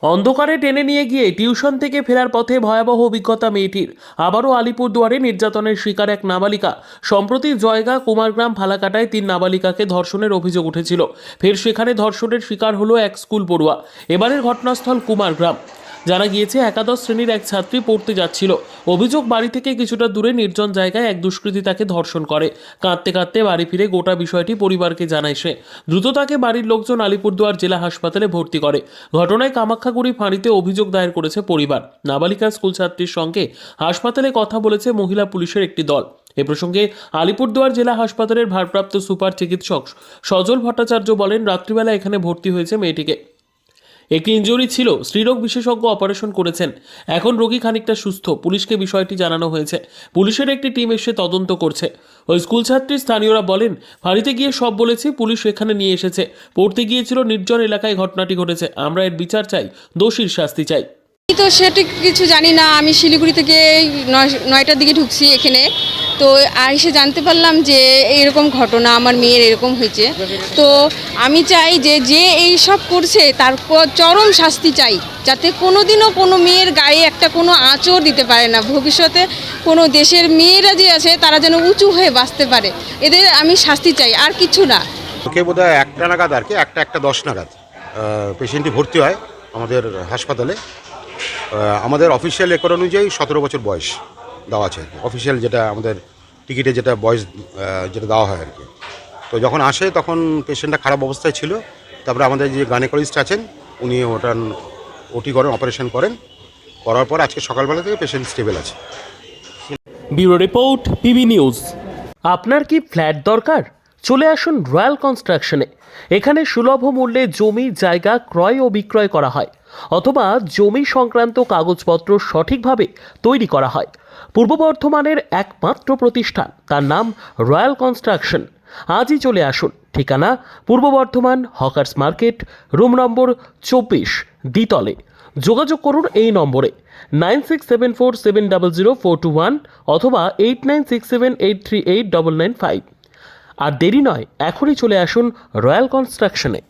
অন্ধকারে টেনে নিয়ে গিয়ে টিউশন থেকে ফেরার পথে ভয়াবহ অভিজ্ঞতা মেয়েটির। আবারও আলিপুরদুয়ারে নির্যাতনের শিকার এক নাবালিকা। সম্প্রতি জয়গা কুমারগ্রাম ফালাকাটায় 3 নাবালিকাকে ধর্ষণের অভিযোগ উঠেছিল। ফের সেখানে ধর্ষণের শিকার হলো এক স্কুল পড়ুয়া। এবারের ঘটনাস্থল কুমারগ্রাম। জানা গিয়েছে একাদশ শ্রেণীর এক ছাত্রী পড়তে যাচ্ছিল। অভিযোগ, বাড়ি থেকে কিছুটা দূরে নির্জন জায়গায় এক দুষ্কৃতী তাকে ধর্ষণ করে। কাঁদতে কাঁদতে বাড়ি ফিরে গোটা বিষয়টি পরিবারকে জানায় সে। দ্রুত তাকে বাড়ির লোকজন আলিপুরদুয়ার জেলা হাসপাতালে ভর্তি করে। ঘটনায় কামাখ্যাগুড়ি ফাঁড়িতে অভিযোগ দায়ের করেছে পরিবার। নাবালিকা স্কুল ছাত্রীর সঙ্গে হাসপাতালে কথা বলেছে মহিলা পুলিশের একটি দল। এ প্রসঙ্গে আলিপুরদুয়ার জেলা হাসপাতালের ভারপ্রাপ্ত সুপার চিকিৎসক সজল ভট্টাচার্য বলেন, রাত্রিবেলা এখানে ভর্তি হয়েছে মেয়েটিকে। একটি ইনজুরি ছিল, স্ত্রীরোগ বিশেষজ্ঞ অপারেশন করেছেন। এখন রোগী খানিকটা সুস্থ। পুলিশকে বিষয়টি জানানো হয়েছে। পুলিশের একটি টিম এসে তদন্ত করছে। ওই স্কুল ছাত্রী স্থানীয়রা বলেন, ফাঁড়িতে গিয়ে সব বলেছি, পুলিশ এখানে নিয়ে এসেছে। পড়তে গিয়েছিল, নির্জন এলাকায় ঘটনাটি ঘটেছে। আমরা এর বিচার চাই, দোষীর শাস্তি চাই। তো সেটা কিছু জানি না। আমি শিলিগুড়ি থেকে 9টার দিকে ঢুকছি এখানে। তো এসে জানতে পারলাম যে এরকম ঘটনা আমার মেয়ের এরকম হয়েছে। তো আমি চাই যে এই সব করছে তার চরম শাস্তি চাই, যাতে কোনোদিনও কোনো মেয়ের গায়ে একটা কোনো আঁচড় দিতে পারে না। ভবিষ্যতে কোনো দেশের মেয়েরা যে আছে তারা যেন উঁচু হয়ে বাঁচতে পারে। এদের আমি শাস্তি চাই, আর কিছু না। ওকে বোধহয় 1টা নাগাদ আর কি, একটা 10 নাগাদ পেশেন্টটি ভর্তি হয় আমাদের হাসপাতালে। আমাদের অফিসিয়াল রেকর্ড অনুযায়ী 17 বছর বয়স দেওয়া আছে। অফিসিয়াল যেটা আমাদের টিকিটে যেটা বয়স যেটা দেওয়া হয় আর কি। তো যখন আসে তখন পেশেন্টটা খারাপ অবস্থায় ছিল। তারপরে আমাদের যে গাইনোকোলজিস্ট আছেন উনি ওটি করেন, অপারেশন করার পর আজকে সকালবেলা থেকে পেশেন্ট স্টেবল আছে। Bureau report, PB news. আপনার কি ফ্ল্যাট দরকার? চলে আসুন রয়্যাল কনস্ট্রাকশনে। এখানে সুলভ মূল্যে জমি জায়গা ক্রয় ও বিক্রয় করা হয়, অথবা জমি সংক্রান্ত কাগজপত্র সঠিকভাবে তৈরি করা হয়। পূর্ব বর্ধমানের একমাত্র প্রতিষ্ঠান, তার নাম রয়্যাল কনস্ট্রাকশন। আজই চলে আসুন। ঠিকানা পূর্ব Bardhaman hawkers market, room number 24, দ্বিতলে। যোগাযোগ করুন এই নম্বরে 9674700421 অথবা 8967838995। আর দেরি নয়, এখনই চলে আসুন রয়্যাল কনস্ট্রাকশনে।